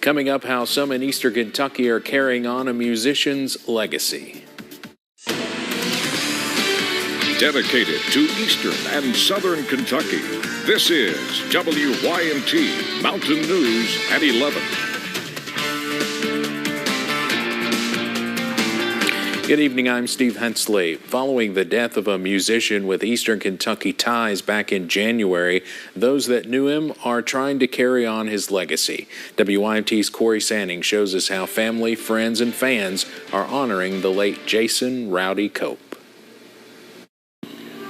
Coming up, how some in Eastern Kentucky are carrying on a musician's legacy. Dedicated to Eastern and Southern Kentucky, this is WYMT Mountain News at 11. Good evening, I'm Steve Hensley. Following the death of a musician with Eastern Kentucky ties back in January, those that knew him are trying to carry on his legacy. WYMT's Corey Sanning shows us how family, friends, and fans are honoring the late Jason Rowdy Cope.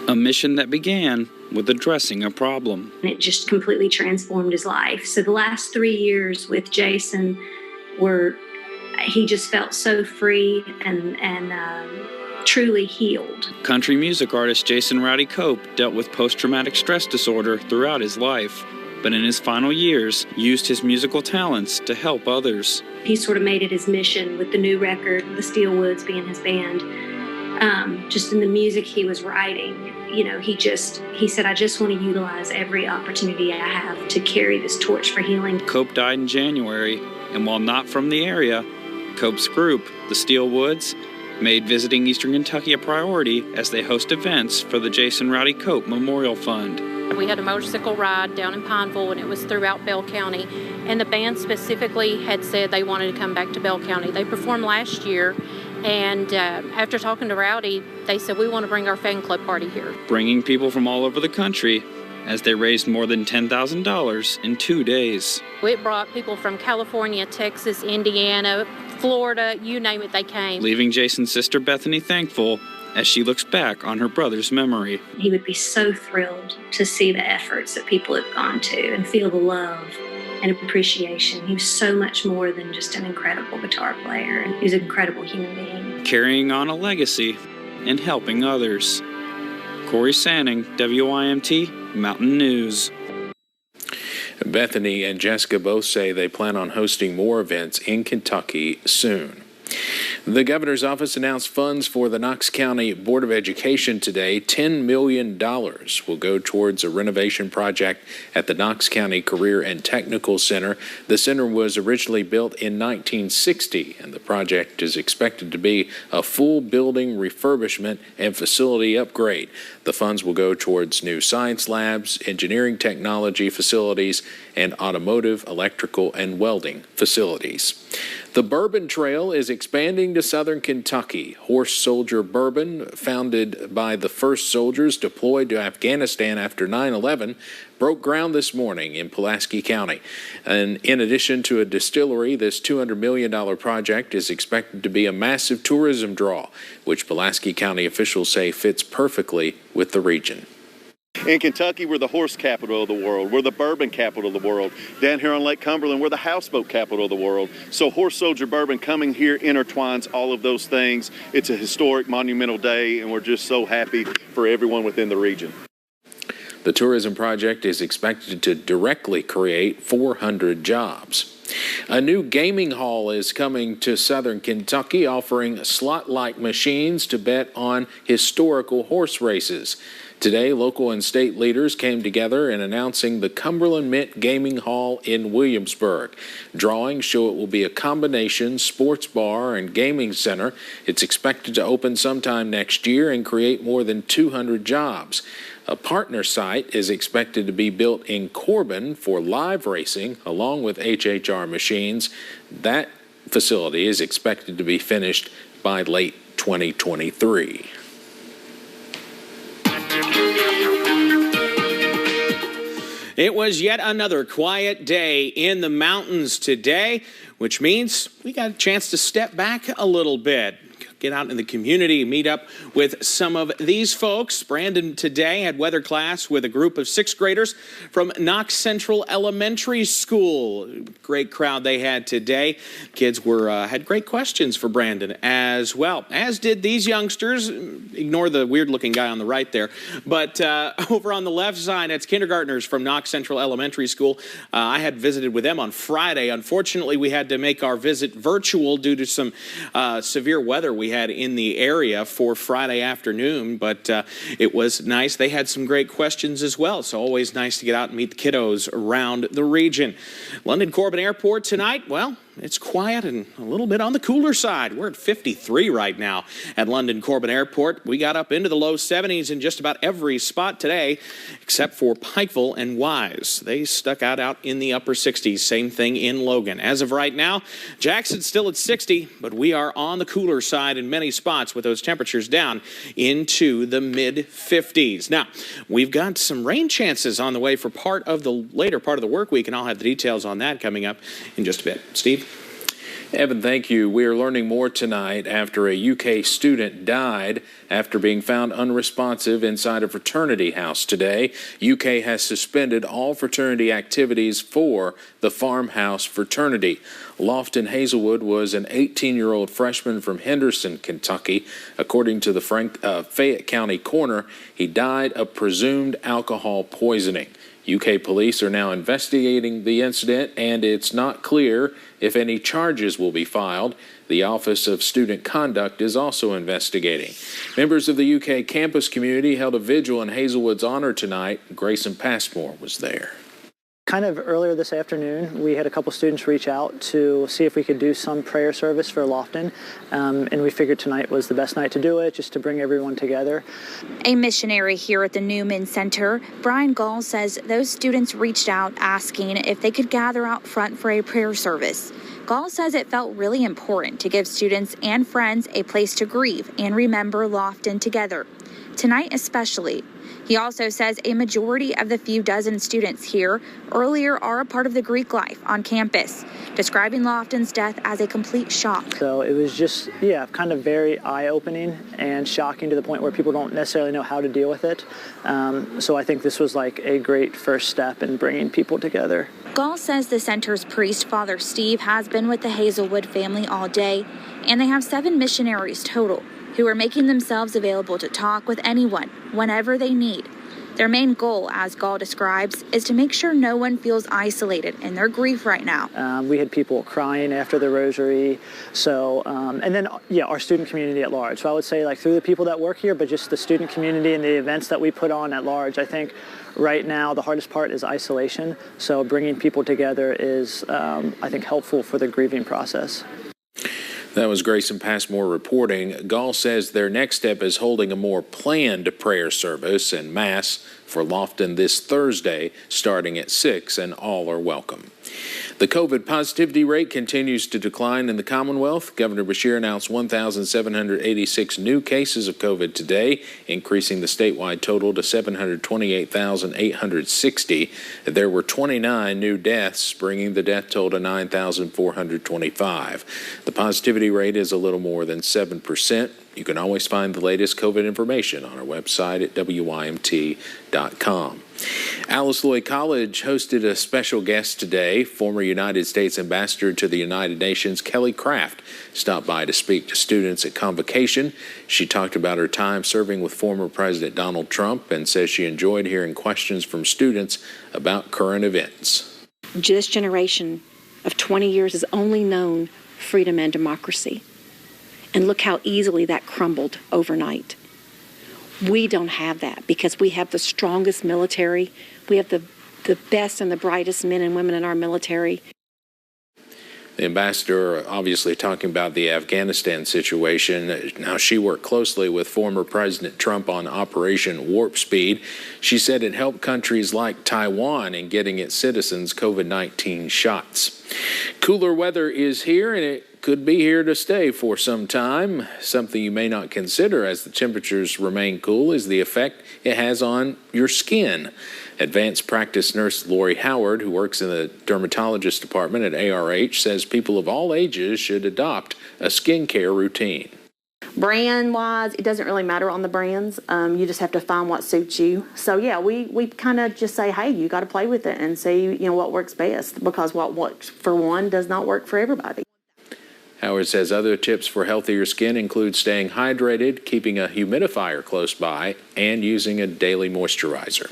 A mission that began with addressing a problem. It just completely transformed his life. So the last 3 years with Jason he just felt so free and truly healed. Country music artist Jason Rowdy Cope dealt with post-traumatic stress disorder throughout his life, but in his final years used his musical talents to help others. He sort of made it his mission with the new record, the Steelwoods being his band. Just in the music he was writing, he said, I just want to utilize every opportunity I have to carry this torch for healing. Cope died in January, and while not from the area, Cope's group, the Steelwoods, made visiting Eastern Kentucky a priority as they host events for the Jason Rowdy Cope Memorial Fund. We had a motorcycle ride down in Pikeville, and it was throughout Bell County. And the band specifically had said they wanted to come back to Bell County. They performed last year, and after talking to Rowdy, they said, we want to bring our fan club party here. Bringing people from all over the country as they raised more than $10,000 in 2 days. It brought people from California, Texas, Indiana, Florida, you name it, they came. Leaving Jason's sister Bethany thankful as she looks back on her brother's memory. He would be so thrilled to see the efforts that people have gone to and feel the love and appreciation. He was so much more than just an incredible guitar player. He was an incredible human being. Carrying on a legacy and helping others. Corey Sanning, WYMT Mountain News. Bethany and Jessica both say they plan on hosting more events in Kentucky soon. The governor's office announced funds for the Knox County Board of Education today. $10 million will go towards a renovation project at the Knox County Career and Technical Center. The center was originally built in 1960, and the project is expected to be a full building refurbishment and facility upgrade. The funds will go towards new science labs, engineering technology facilities, and automotive, electrical, and welding facilities. The Bourbon Trail is expanding to southern Kentucky. Horse Soldier Bourbon, founded by the first soldiers deployed to Afghanistan after 9/11, broke ground this morning in Pulaski County. And in addition to a distillery, this $200 million project is expected to be a massive tourism draw, which Pulaski County officials say fits perfectly with the region. In Kentucky, we're the horse capital of the world. We're the bourbon capital of the world. Down here on Lake Cumberland, we're the houseboat capital of the world. So Horse Soldier Bourbon coming here intertwines all of those things. It's a historic, monumental day, and we're just so happy for everyone within the region. The tourism project is expected to directly create 400 jobs. A new gaming hall is coming to southern Kentucky, offering slot-like machines to bet on historical horse races. Today, local and state leaders came together in announcing the Cumberland Mint Gaming Hall in Williamsburg. Drawings show it will be a combination sports bar and gaming center. It's expected to open sometime next year and create more than 200 jobs. A partner site is expected to be built in Corbin for live racing, along with HHR machines. That facility is expected to be finished by late 2023. It was yet another quiet day in the mountains today, which means we got a chance to step back a little bit. Get out in the community, meet up with some of these folks. Brandon today had weather class with a group of 6th graders from Knox Central Elementary School. Great crowd they had today. Kids had great questions for Brandon as well, as did these youngsters. Ignore the weird-looking guy on the right there. But over on the left side, it's kindergartners from Knox Central Elementary School. I had visited with them on Friday. Unfortunately, we had to make our visit virtual due to some severe weather we had in the area for Friday afternoon, but it was nice. They had some great questions as well, so always nice to get out and meet the kiddos around the region. London Corbin Airport tonight, well, it's quiet and a little bit on the cooler side. We're at 53 right now at London Corbin Airport. We got up into the low 70s in just about every spot today, except for Pikeville and Wise. They stuck out in the upper 60s. Same thing in Logan. As of right now, Jackson's still at 60, but we are on the cooler side in many spots with those temperatures down into the mid-50s. Now, we've got some rain chances on the way for part of the later part of the work week, and I'll have the details on that coming up in just a bit. Steve? Evan, thank you. We are learning more tonight after a UK student died after being found unresponsive inside a fraternity house today. UK has suspended all fraternity activities for the Farmhouse fraternity. Lofton Hazelwood was an 18-year-old freshman from Henderson, Kentucky. According to the Fayette County coroner, he died of presumed alcohol poisoning. UK police are now investigating the incident, and it's not clear if any charges will be filed. The Office of Student Conduct is also investigating. Members of the UK campus community held a vigil in Hazelwood's honor tonight. Grayson Passmore was there. Kind of earlier this afternoon, we had a couple students reach out to see if we could do some prayer service for Lofton, and we figured tonight was the best night to do it, just to bring everyone together. A missionary here at the Newman Center, Brian Gall, says those students reached out asking if they could gather out front for a prayer service. Gall says it felt really important to give students and friends a place to grieve and remember Lofton together. Tonight especially. He also says a majority of the few dozen students here earlier are a part of the Greek life on campus, describing Lofton's death as a complete shock. So it was just, kind of very eye-opening and shocking to the point where people don't necessarily know how to deal with it. So I think this was like a great first step in bringing people together. Gall says the center's priest, Father Steve, has been with the Hazelwood family all day, and they have 7 missionaries total, who are making themselves available to talk with anyone, whenever they need. Their main goal, as Gall describes, is to make sure no one feels isolated in their grief right now. We had people crying after the rosary, so, and then, our student community at large. So I would say, through the people that work here, but just the student community and the events that we put on at large. I think right now the hardest part is isolation, so bringing people together is, I think, helpful for the grieving process. That was Grayson Passmore reporting. Gall says their next step is holding a more planned prayer service and Mass for Lofton this Thursday, starting at 6, and all are welcome. The COVID positivity rate continues to decline in the Commonwealth. Governor Beshear announced 1,786 new cases of COVID today, increasing the statewide total to 728,860. There were 29 new deaths, bringing the death toll to 9,425. The positivity rate is a little more than 7%. You can always find the latest COVID information on our website at WYMT.com. Alice Lloyd College hosted a special guest today. Former United States Ambassador to the United Nations, Kelly Craft, stopped by to speak to students at convocation. She talked about her time serving with former President Donald Trump and says she enjoyed hearing questions from students about current events. This generation of 20 years has only known freedom and democracy. And look how easily that crumbled overnight. We don't have that because we have the strongest military. We have the best and the brightest men and women in our military. The ambassador obviously talking about the Afghanistan situation. Now, she worked closely with former President Trump on Operation Warp Speed. She said it helped countries like Taiwan in getting its citizens COVID-19 shots. Cooler weather is here, and it could be here to stay for some time. Something you may not consider as the temperatures remain cool is the effect it has on your skin. Advanced practice nurse Lori Howard, who works in the dermatologist department at ARH, says people of all ages should adopt a skincare routine. Brand-wise, it doesn't really matter on the brands. You just have to find what suits you. So, we kind of just say, hey, you got to play with it and see, what works best, because what works for one does not work for everybody. Howard says other tips for healthier skin include staying hydrated, keeping a humidifier close by, and using a daily moisturizer.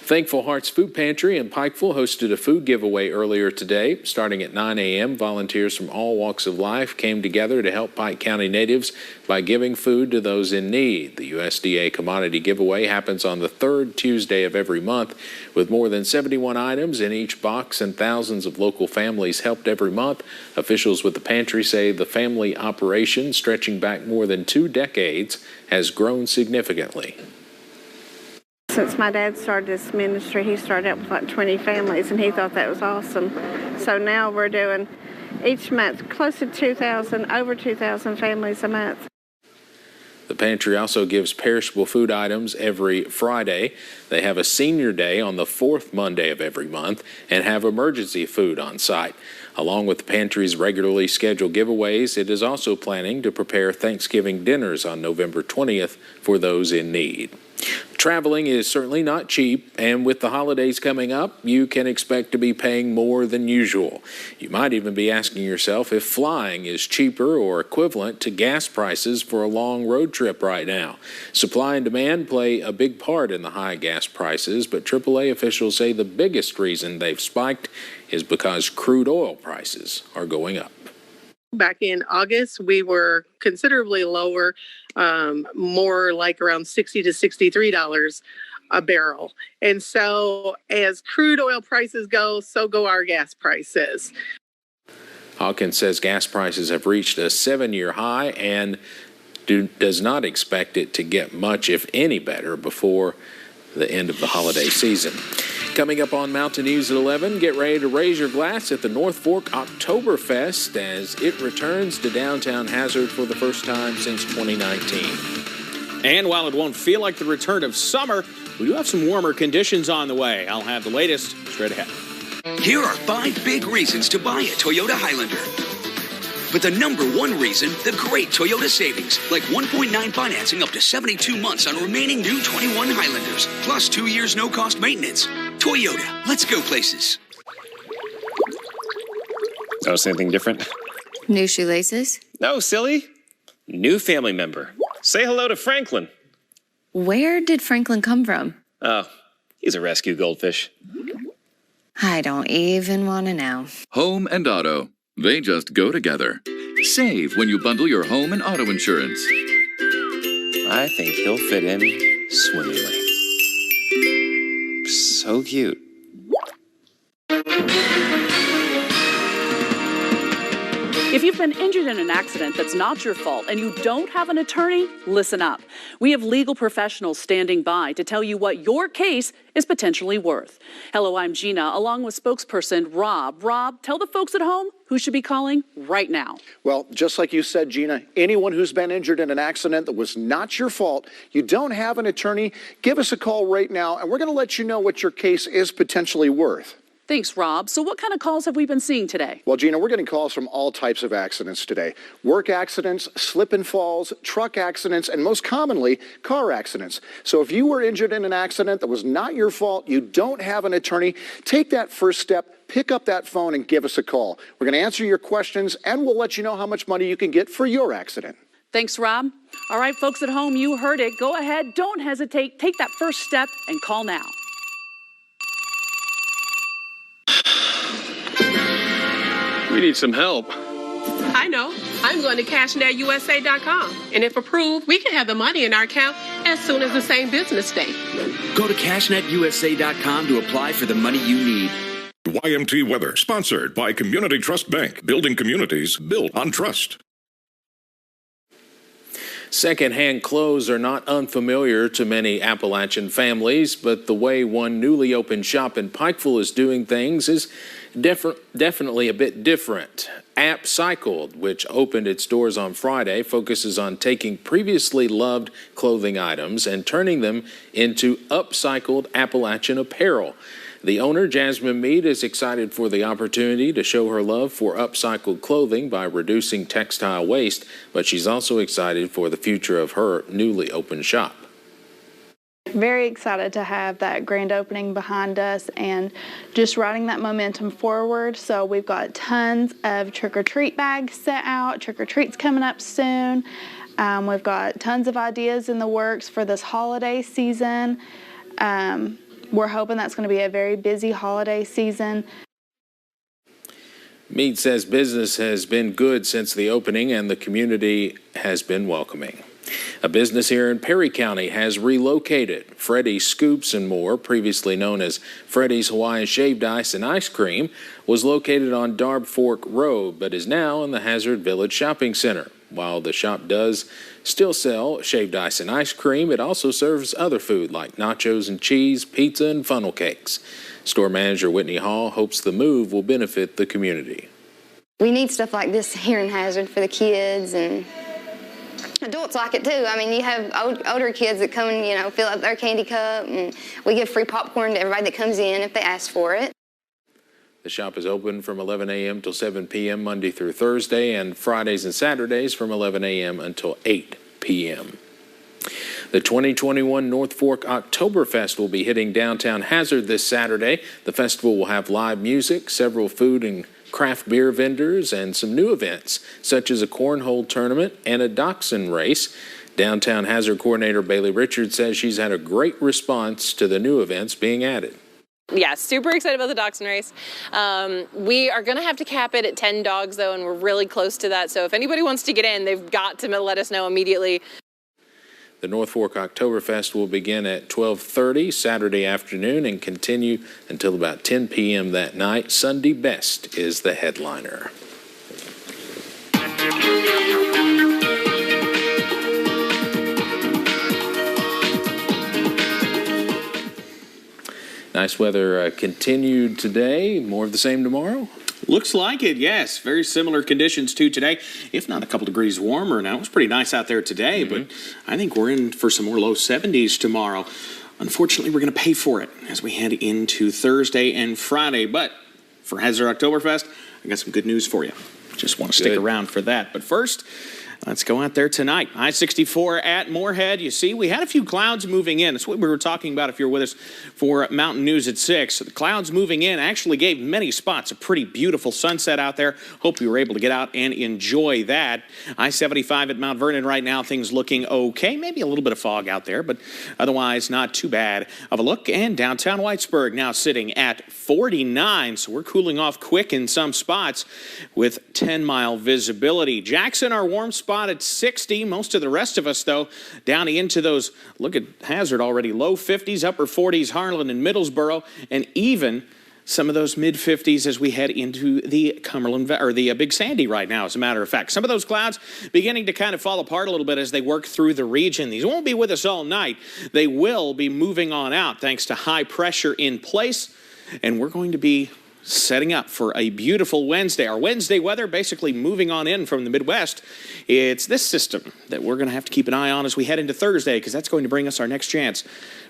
Thankful Hearts Food Pantry in Pikeville hosted a food giveaway earlier today. Starting at 9 a.m., volunteers from all walks of life came together to help Pike County natives by giving food to those in need. The USDA commodity giveaway happens on the third Tuesday of every month, with more than 71 items in each box and thousands of local families helped every month. Officials with the pantry say the family operation, stretching back more than 2 decades, has grown significantly. Since my dad started this ministry, he started out with like 20 families, and he thought that was awesome. So now we're doing each month close to 2,000, over 2,000 families a month. The pantry also gives perishable food items every Friday. They have a senior day on the 4th Monday of every month and have emergency food on site. Along with the pantry's regularly scheduled giveaways, it is also planning to prepare Thanksgiving dinners on November 20th for those in need. Traveling is certainly not cheap, and with the holidays coming up, you can expect to be paying more than usual. You might even be asking yourself if flying is cheaper or equivalent to gas prices for a long road trip right now. Supply and demand play a big part in the high gas prices, but AAA officials say the biggest reason they've spiked is because crude oil prices are going up. Back in August, we were considerably lower, more like around $60 to $63 a barrel. And so as crude oil prices go, so go our gas prices. Hawkins says gas prices have reached a 7-year high and does not expect it to get much, if any, better before the end of the holiday season. Coming up on Mountain News at 11, get ready to raise your glass at the North Fork Oktoberfest as it returns to downtown Hazard for the first time since 2019. And while it won't feel like the return of summer, we do have some warmer conditions on the way. I'll have the latest straight ahead. Here are 5 big reasons to buy a Toyota Highlander. But the number one reason, the great Toyota savings, like 1.9 financing up to 72 months on remaining new 21 Highlanders, plus 2 years no-cost maintenance. Toyota, let's go places. Notice anything different? New shoelaces? No, silly. New family member. Say hello to Franklin. Where did Franklin come from? Oh, he's a rescue goldfish. I don't even want to know. Home and auto. They just go together. Save when you bundle your home and auto insurance. I think he'll fit in swimmingly. So cute. If you've been injured in an accident that's not your fault and you don't have an attorney, listen up. We have legal professionals standing by to tell you what your case is potentially worth. Hello, I'm Gina, along with spokesperson Rob. Rob, tell the folks at home who should be calling right now. Well, just like you said, Gina, anyone who's been injured in an accident that was not your fault, you don't have an attorney, give us a call right now, and we're going to let you know what your case is potentially worth. Thanks, Rob. So what kind of calls have we been seeing today? Well, Gina, we're getting calls from all types of accidents today. Work accidents, slip and falls, truck accidents, and most commonly, car accidents. So if you were injured in an accident that was not your fault, you don't have an attorney, take that first step, pick up that phone and give us a call. We're going to answer your questions, and we'll let you know how much money you can get for your accident. Thanks, Rob. All right, folks at home, you heard it. Go ahead, don't hesitate, take that first step and call now. We need some help. I know. I'm going to CashNetUSA.com. And if approved, we can have the money in our account as soon as the same business day. Go to CashNetUSA.com to apply for the money you need. YMT weather, sponsored by Community Trust Bank, building communities built on trust. Second-hand clothes are not unfamiliar to many Appalachian families, but the way one newly opened shop in Pikeville is doing things is definitely a bit different. Upcycled, which opened its doors on Friday, focuses on taking previously loved clothing items and turning them into upcycled Appalachian apparel. The owner, Jasmine Mead, is excited for the opportunity to show her love for upcycled clothing by reducing textile waste, but she's also excited for the future of her newly opened shop. Very excited to have that grand opening behind us and just riding that momentum forward. So we've got tons of trick-or-treat bags set out. Trick-or-treat's coming up soon. We've got tons of ideas in the works for this holiday season. we're hoping that's going to be a very busy holiday season. Meade says business has been good since the opening and the community has been welcoming. A business here in Perry County has relocated. Freddy's Scoops and More, previously known as Freddy's Hawaiian Shaved Ice and Ice Cream, was located on Darb Fork Road, but is now in the Hazard Village Shopping Center. While the shop does still sell shaved ice and ice cream, it also serves other food like nachos and cheese, pizza, and funnel cakes. Store manager Whitney Hall hopes the move will benefit the community. We need stuff like this here in Hazard for the kids, and adults like it too. I mean, you have older kids that come and, fill up their candy cup, and we give free popcorn to everybody that comes in if they ask for it. The shop is open from 11 a.m. till 7 p.m. Monday through Thursday, and Fridays and Saturdays from 11 a.m. until 8 p.m. The 2021 North Fork Oktoberfest will be hitting downtown Hazard this Saturday. The festival will have live music, several food and craft beer vendors, and some new events, such as a cornhole tournament and a dachshund race. Downtown Hazard coordinator Bailey Richards says she's had a great response to the new events being added. Yeah, super excited about the dachshund race. We are going to have to cap it at 10 dogs, though, and we're really close to that. So if anybody wants to get in, they've got to let us know immediately. The North Fork Oktoberfest will begin at 12:30 Saturday afternoon and continue until about 10 p.m. that night. Sunday Best is the headliner. Nice weather continued today. More of the same tomorrow? Looks like it, yes. Very similar conditions to today, if not a couple degrees warmer. Now, it was pretty nice out there today, but I think we're in for some more low 70s tomorrow. Unfortunately, we're going to pay for it as we head into Thursday and Friday. But for Hazard Oktoberfest, I got some good news for you. Just want to stick around for that. But first, let's go out there tonight. I-64 at Moorhead. You see, we had a few clouds moving in. That's what we were talking about if you're with us for Mountain News at 6. The clouds moving in actually gave many spots a pretty beautiful sunset out there. Hope you were able to get out and enjoy that. I-75 at Mount Vernon right now, things looking okay. Maybe a little bit of fog out there, but otherwise not too bad of a look. And downtown Whitesburg now sitting at 49, so we're cooling off quick in some spots with 10-mile visibility. Jackson, our warm spot at 60. Most of the rest of us, though, down into those, look at Hazard already, low 50s, upper 40s, Harlan and Middlesboro, and even some of those mid-50s as we head into the Cumberland, or the Big Sandy right now, as a matter of fact. Some of those clouds beginning to kind of fall apart a little bit as they work through the region. These won't be with us all night. They will be moving on out thanks to high pressure in place, and we're going to be setting up for a beautiful Wednesday. Our Wednesday weather basically moving on in from the Midwest. It's this system that we're going to have to keep an eye on as we head into Thursday, because that's going to bring us our next chance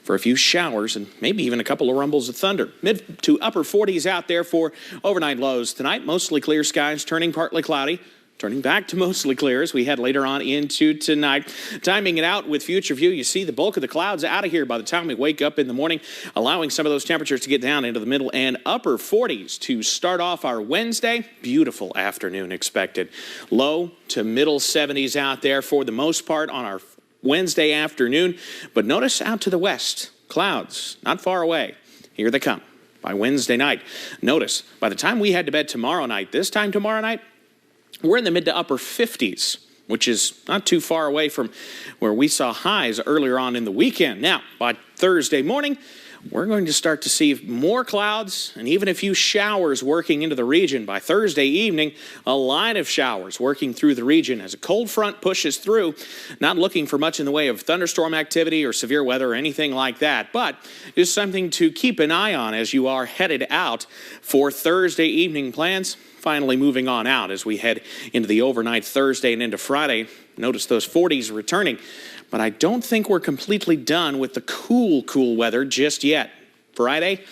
for a few showers and maybe even a couple of rumbles of thunder. Mid to upper 40s out there for overnight lows tonight. Mostly clear skies, turning partly cloudy. Turning back to mostly clear as we head later on into tonight. Timing it out with Future View, you see the bulk of the clouds out of here by the time we wake up in the morning, allowing some of those temperatures to get down into the middle and upper 40s to start off our Wednesday. Beautiful afternoon expected. Low to middle 70s out there for the most part on our Wednesday afternoon. But notice out to the west, clouds not far away. Here they come by Wednesday night. Notice by the time we head to bed tomorrow night, this time tomorrow night, we're in the mid to upper 50s, which is not too far away from where we saw highs earlier on in the weekend. Now, by Thursday morning, we're going to start to see more clouds and even a few showers working into the region. By Thursday evening, a line of showers working through the region as a cold front pushes through. Not looking for much in the way of thunderstorm activity or severe weather or anything like that, but just something to keep an eye on as you are headed out for Thursday evening plans. Finally moving on out as we head into the overnight Thursday and into Friday. Notice those 40s returning, but I don't think we're completely done with the cool weather just yet. Friday,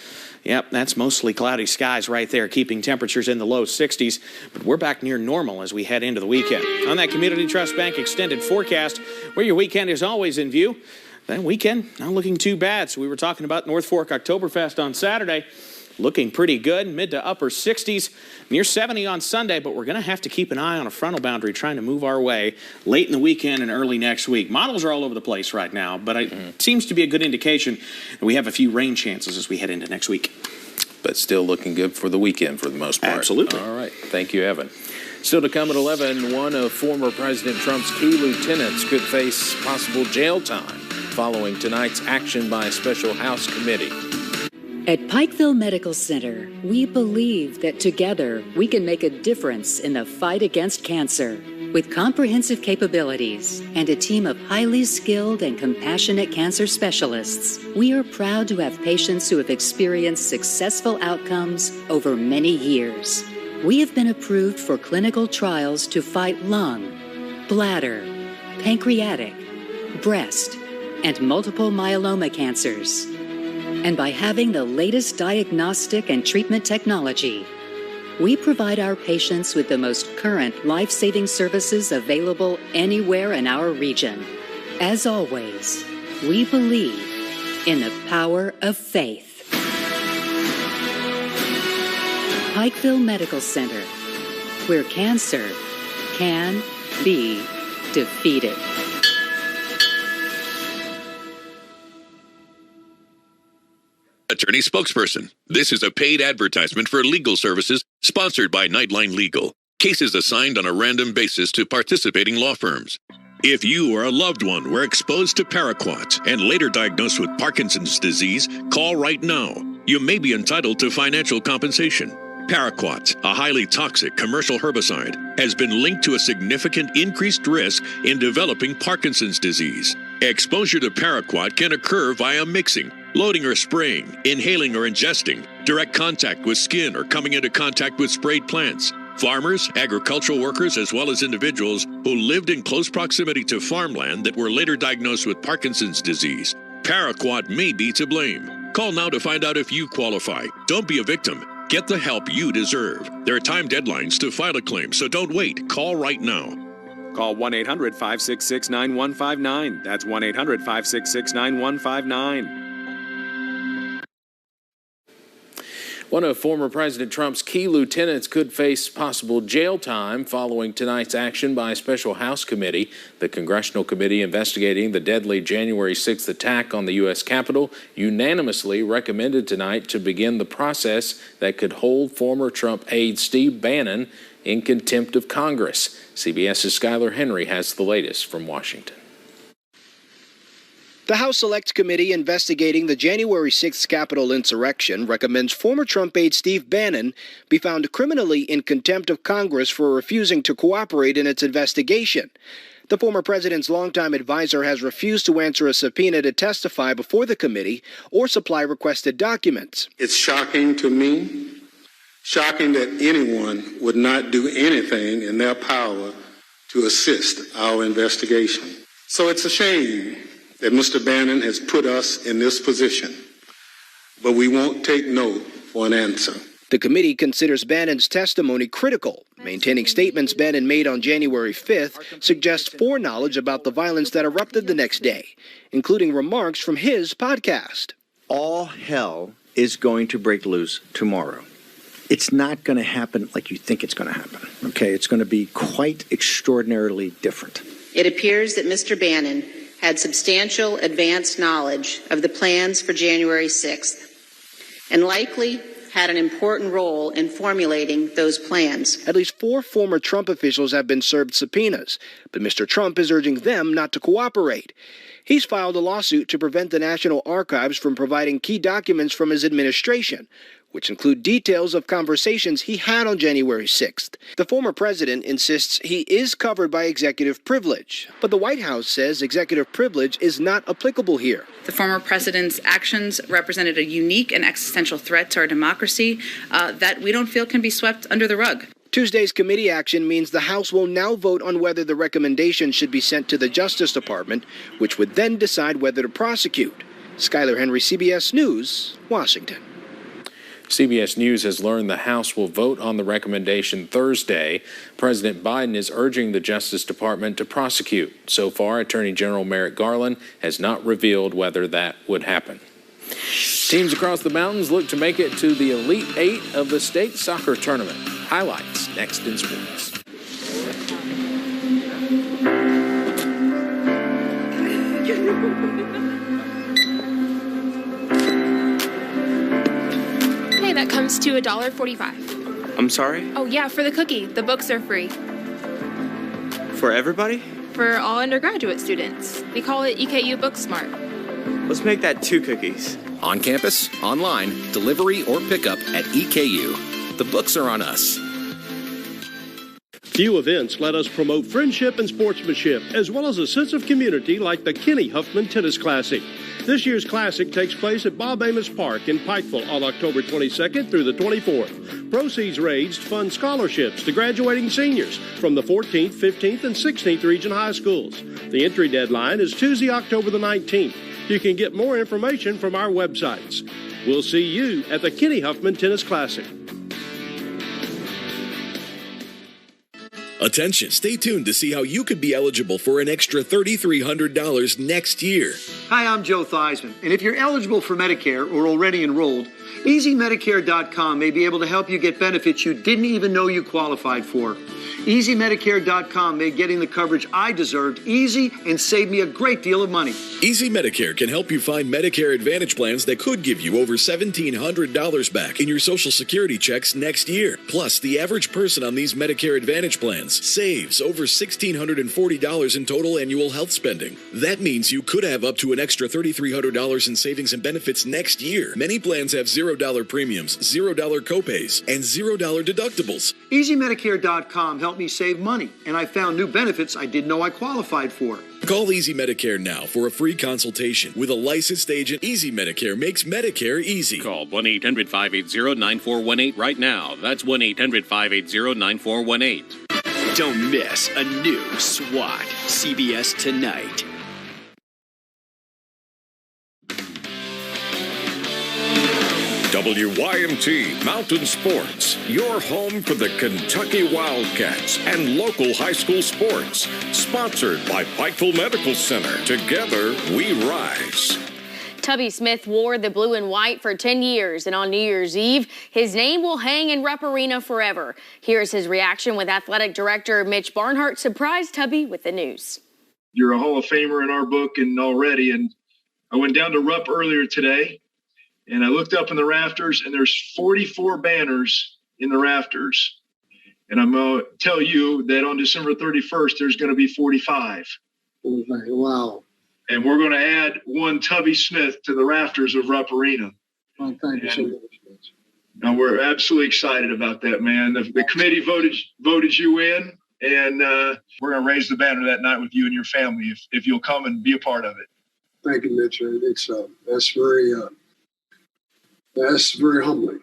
yep, that's mostly cloudy skies right there, keeping temperatures in the low 60s, but we're back near normal as we head into the weekend. On that Community Trust Bank extended forecast, where your weekend is always in view, that weekend not looking too bad. So we were talking about North Fork Oktoberfest on Saturday. looking pretty good, mid to upper 60s, near 70 on Sunday, but we're going to have to keep an eye on a frontal boundary trying to move our way late in the weekend and early next week. Models are all over the place right now, but it seems to be a good indication that we have a few rain chances as we head into next week. But still looking good for the weekend for the most part. Absolutely. All right. Thank you, Evan. Still to come at 11, one of former President Trump's key lieutenants could face possible jail time following tonight's action by a special House committee. At Pikeville Medical Center, we believe that together we can make a difference in the fight against cancer. With comprehensive capabilities and a team of highly skilled and compassionate cancer specialists, we are proud to have patients who have experienced successful outcomes over many years. We have been approved for clinical trials to fight lung, bladder, pancreatic, breast, and multiple myeloma cancers. And by having the latest diagnostic and treatment technology, we provide our patients with the most current life-saving services available anywhere in our region. As always, we believe in the power of faith. Pikeville Medical Center, where cancer can be defeated. Attorney spokesperson. This is a paid advertisement for legal services sponsored by Nightline Legal. Cases assigned on a random basis to participating law firms. If you or a loved one were exposed to Paraquat and later diagnosed with Parkinson's disease, call right now. You may be entitled to financial compensation. Paraquat, a highly toxic commercial herbicide, has been linked to a significant increased risk in developing Parkinson's disease. Exposure to Paraquat can occur via mixing, loading or spraying, inhaling or ingesting, direct contact with skin or coming into contact with sprayed plants. Farmers, agricultural workers, as well as individuals who lived in close proximity to farmland that were later diagnosed with Parkinson's disease. Paraquat may be to blame. Call now to find out if you qualify. Don't be a victim. Get the help you deserve. There are time deadlines to file a claim, so don't wait. Call right now. Call 1-800-566-9159. That's 1-800-566-9159. One of former President Trump's key lieutenants could face possible jail time following tonight's action by a special House committee. The congressional committee investigating the deadly January 6th attack on the U.S. Capitol unanimously recommended tonight to begin the process that could hold former Trump aide Steve Bannon in contempt of Congress. CBS's Skylar Henry has the latest from Washington. The House Select Committee investigating the January 6th Capitol insurrection recommends former Trump aide Steve Bannon be found criminally in contempt of Congress for refusing to cooperate in its investigation. The former president's longtime advisor has refused to answer a subpoena to testify before the committee or supply requested documents. It's shocking to me, shocking that anyone would not do anything in their power to assist our investigation. So it's a shame that Mr. Bannon has put us in this position, but we won't take no for an answer. The committee considers Bannon's testimony critical. Maintaining statements Bannon made on January 5th suggest foreknowledge about the violence that erupted the next day, including remarks from his podcast. All hell is going to break loose tomorrow. It's not going to happen like you think it's going to happen, okay? It's going to be quite extraordinarily different. It appears that Mr. Bannon had substantial advanced knowledge of the plans for January 6th and likely had an important role in formulating those plans. At least 4 former Trump officials have been served subpoenas, but Mr. Trump is urging them not to cooperate. He's filed a lawsuit to prevent the National Archives from providing key documents from his administration, which include details of conversations he had on January 6th. The former president insists he is covered by executive privilege, but the White House says executive privilege is not applicable here. The former president's actions represented a unique and existential threat to our democracy that we don't feel can be swept under the rug. Tuesday's committee action means the House will now vote on whether the recommendation should be sent to the Justice Department, which would then decide whether to prosecute. Skylar Henry, CBS News, Washington. CBS News has learned the House will vote on the recommendation Thursday. President Biden is urging the Justice Department to prosecute. So far, Attorney General Merrick Garland has not revealed whether that would happen. Teams across the mountains look to make it to the Elite Eight of the state soccer tournament. Highlights next in sports. Hey, that comes to $1.45. I'm sorry? Oh yeah, for the cookie. The books are free. For everybody? For all undergraduate students. We call it EKU BookSmart. Let's make that 2 cookies. On campus, online, delivery, or pickup at EKU. The books are on us. Few events let us promote friendship and sportsmanship, as well as a sense of community like the Huffman Tennis Classic. This year's Classic takes place at Bob Amos Park in Pikeville on October 22nd through the 24th. Proceeds raised fund scholarships to graduating seniors from the 14th, 15th, and 16th Region High Schools. The entry deadline is Tuesday, October the 19th. You can get more information from our websites. We'll see you at the Huffman Tennis Classic. Attention, stay tuned to see how you could be eligible for an extra $3,300 next year. Hi, I'm Joe Theismann, and if you're eligible for Medicare or already enrolled, EasyMedicare.com may be able to help you get benefits you didn't even know you qualified for. EasyMedicare.com made getting the coverage I deserved easy and saved me a great deal of money. Easy Medicare can help you find Medicare Advantage plans that could give you over $1,700 back in your Social Security checks next year. Plus, the average person on these Medicare Advantage plans saves over $1,640 in total annual health spending. That means you could have up to an extra $3,300 in savings and benefits next year. Many plans have $0 premiums, $0 copays, and $0 deductibles. EasyMedicare.com helped me save money, and I found new benefits I didn't know I qualified for. Call Easy Medicare now for a free consultation. With a licensed agent, Easy Medicare makes Medicare easy. Call 1-800-580-9418 right now. That's 1-800-580-9418. Don't miss a new SWAT. CBS Tonight. WYMT Mountain Sports, your home for the Kentucky Wildcats and local high school sports. Sponsored by Pikeville Medical Center. Together, we rise. Tubby Smith wore the blue and white for 10 years, and on New Year's Eve, his name will hang in Rupp Arena forever. Here's his reaction with Athletic Director Mitch Barnhart surprised Tubby with the news. You're a Hall of Famer in our book and already, and I went down to Rupp earlier today, and I looked up in the rafters, and there's 44 banners in the rafters. And I'm going to tell you that on December 31st, there's going to be 45. Wow. And we're going to add one Tubby Smith to the rafters of Rupp Arena. Oh, thank you so much. Now, we're absolutely excited about that, man. The committee voted you in, and we're going to raise the banner that night with you and your family if you'll come and be a part of it. Thank you, Mitch. It's that's very humbling.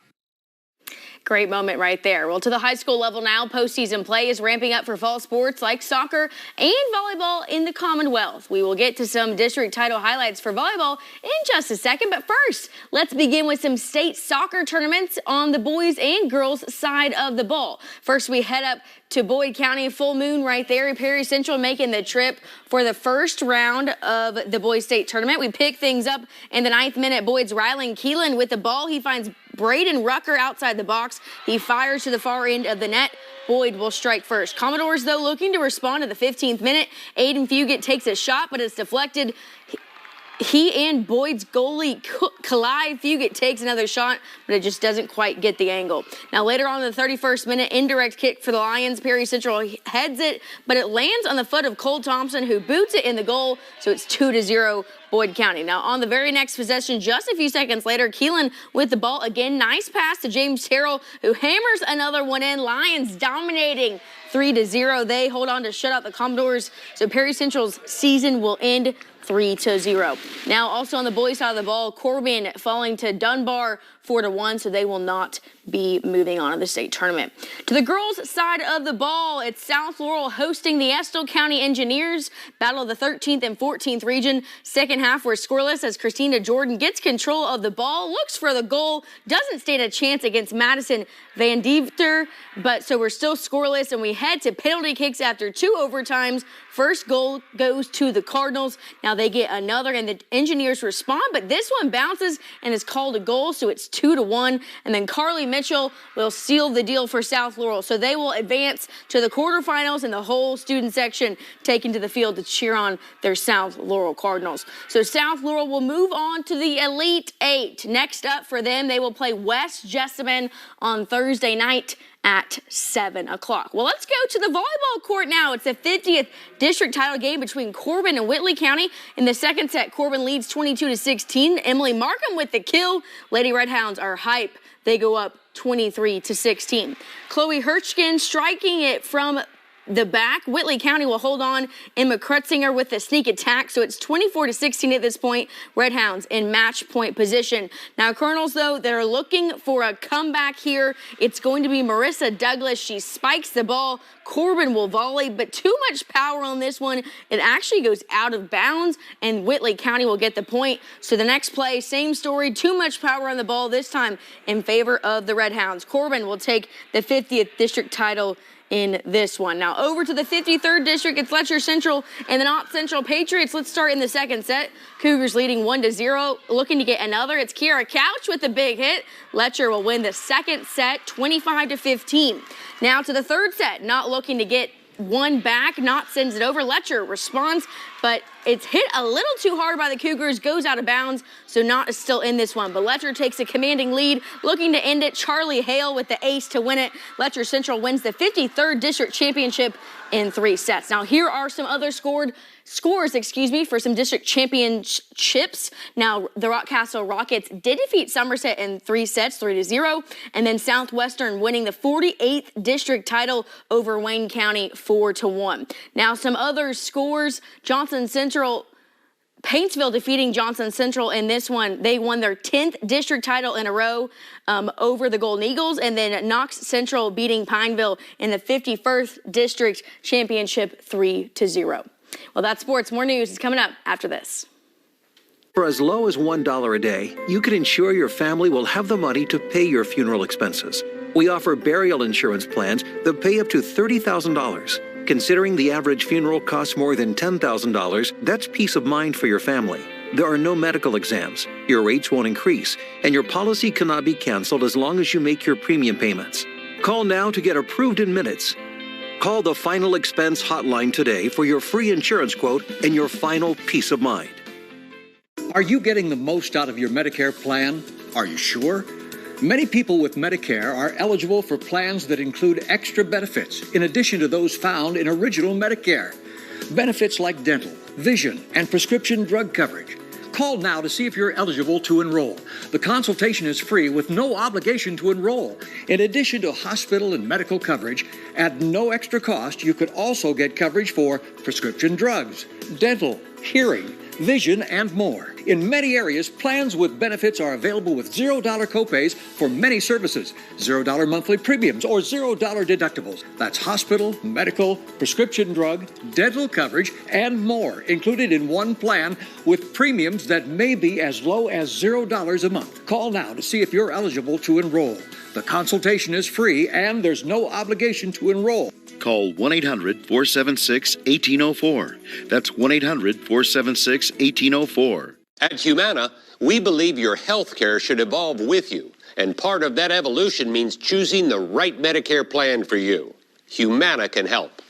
Great moment right there. Well, to the high school level now, postseason play is ramping up for fall sports like soccer and volleyball in the Commonwealth. We will get to some district title highlights for volleyball in just a second, but first, let's begin with some state soccer tournaments on the boys and girls side of the ball. First, we head up to Boyd County, full moon right there. Perry Central making the trip for the first round of the boys state tournament. We pick things up in the 9th minute. Boyd's Rylan Keelan with the ball. He finds Braden Rucker outside the box. He fires to the far end of the net. Boyd will strike first. Commodores, though, looking to respond to the 15th minute. Aiden Fugit takes a shot, but it's deflected. He and Boyd's goalie collide. Fugit takes another shot, but it just doesn't quite get the angle. Now, later on in the 31st minute, indirect kick for the Lions. Perry Central heads it, but it lands on the foot of Cole Thompson, who boots it in the goal, so it's 2-0 Boyd County. Now, on the very next possession, just a few seconds later, Keelan with the ball again. Nice pass to James Terrell, who hammers another one in. Lions dominating 3-0. They hold on to shut out the Commodores, so Perry Central's season will end 3-0. Now, also on the boys side of the ball, Corbin falling to Dunbar 4-1, so they will not be moving on to the state tournament. To the girls' side of the ball, it's South Laurel hosting the Estill County Engineers. Battle of the 13th and 14th region. Second half were scoreless as Christina Jordan gets control of the ball, looks for the goal, doesn't stand a chance against Madison Van Deventer, but so we're still scoreless, and we head to penalty kicks after 2 overtimes. First goal goes to the Cardinals. Now they get another, and the Engineers respond, but this one bounces and is called a goal, so it's 2-1. And then Carly Mitchell will seal the deal for South Laurel, so they will advance to the quarterfinals, and the whole student section taken to the field to cheer on their South Laurel Cardinals. So South Laurel will move on to the Elite Eight. Next up for them, they will play West Jessamine on Thursday night at 7 o'clock. Well, let's go to the volleyball court now. It's the 50th district title game between Corbin and Whitley County. In the second set, Corbin leads 22-16. Emily Markham with the kill. Lady Redhounds are hype. They go up 23-16. Chloe Hirschkin striking it from the back. Whitley County will hold on. Emma Krutzinger with the sneak attack. So it's 24-16 at this point. Redhounds in match point position. Now, Colonels, though, they're looking for a comeback here. It's going to be Marissa Douglas. She spikes the ball. Corbin will volley, but too much power on this one. It actually goes out of bounds, and Whitley County will get the point. So the next play, same story, too much power on the ball, this time in favor of the Redhounds. Corbin will take the 50th district title in this one. Now over to the 53rd district, it's Letcher Central and the Knott Central Patriots. Let's start in the second set. Cougars leading 1-0, looking to get another. It's Kiara Couch with the big hit. Letcher will win the second set, 25-15. Now to the third set, Knott looking to get one back. Knott sends it over. Letcher responds, but it's hit a little too hard by the Cougars, goes out of bounds, so Knott is still in this one. But Letcher takes a commanding lead, looking to end it. Charlie Hale with the ace to win it. Letcher Central wins the 53rd district championship in 3 sets. Now here are some other scores, for some district championships. Now the Rockcastle Rockets did defeat Somerset in 3 sets, 3-0, and then Southwestern winning the 48th district title over Wayne County 4-1. Now some other scores, Johnson Central, Paintsville defeating Johnson Central in this one. They won their 10th district title in a row over the Golden Eagles, and then Knox Central beating Pineville in the 51st district championship 3-0. Well, that's sports. More news is coming up after this. For as low as $1 a day, you can ensure your family will have the money to pay your funeral expenses. We offer burial insurance plans that pay up to $30,000. Considering the average funeral costs more than $10,000, that's peace of mind for your family. There are no medical exams, your rates won't increase, and your policy cannot be canceled as long as you make your premium payments. Call now to get approved in minutes. Call the Final Expense Hotline today for your free insurance quote and your final peace of mind. Are you getting the most out of your Medicare plan? Are you sure? Many people with Medicare are eligible for plans that include extra benefits in addition to those found in original Medicare. Benefits like dental, vision, and prescription drug coverage. Call now to see if you're eligible to enroll. The consultation is free with no obligation to enroll. In addition to hospital and medical coverage, at no extra cost, you could also get coverage for prescription drugs, dental, hearing, vision, and more. In many areas, plans with benefits are available with $0 copays for many services, $0 monthly premiums, or $0 deductibles. That's hospital, medical, prescription drug, dental coverage, and more included in one plan with premiums that may be as low as $0 a month. Call now to see if you're eligible to enroll. The consultation is free and there's no obligation to enroll. Call 1-800-476-1804. That's 1-800-476-1804. At Humana, we believe your health care should evolve with you, and part of that evolution means choosing the right Medicare plan for you. Humana can help.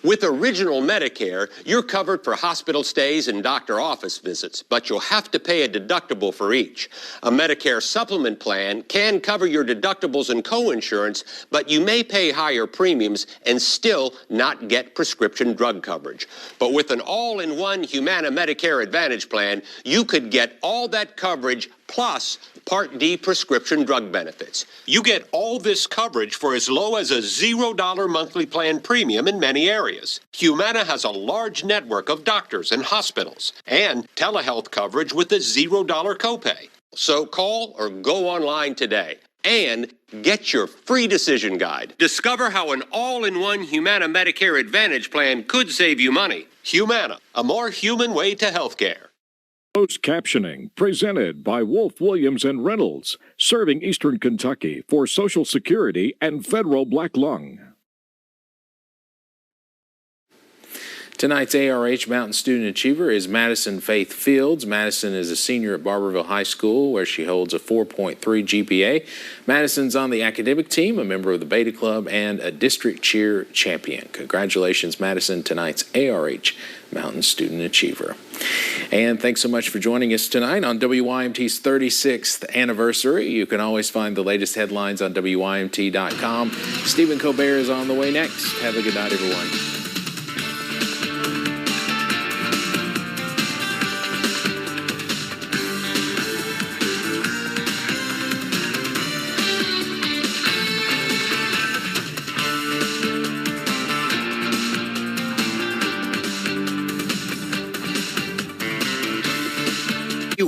With Original Medicare, you're covered for hospital stays and doctor office visits, but you'll have to pay a deductible for each. A Medicare supplement plan can cover your deductibles and co-insurance, but you may pay higher premiums and still not get prescription drug coverage. But with an all-in-one Humana Medicare Advantage plan, you could get all that coverage plus Part D prescription drug benefits. You get all this coverage for as low as a $0 monthly plan premium in many areas. Humana has a large network of doctors and hospitals and telehealth coverage with a $0 copay. So call or go online today and get your free decision guide. Discover how an all-in-one Humana Medicare Advantage plan could save you money. Humana, a more human way to healthcare. Closed captioning presented by Wolf, Williams, and Reynolds, serving Eastern Kentucky for Social Security and Federal Black Lung. Tonight's ARH Mountain Student Achiever is Madison Faith Fields. Madison is a senior at Barberville High School, where she holds a 4.3 GPA. Madison's on the academic team, a member of the Beta Club, and a district cheer champion. Congratulations, Madison, tonight's ARH Mountain Student Achiever. And thanks so much for joining us tonight on WYMT's 36th anniversary. You can always find the latest headlines on WYMT.com. Stephen Colbert is on the way next. Have a good night, everyone.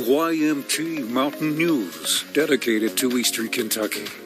WYMT Mountain News, dedicated to Eastern Kentucky.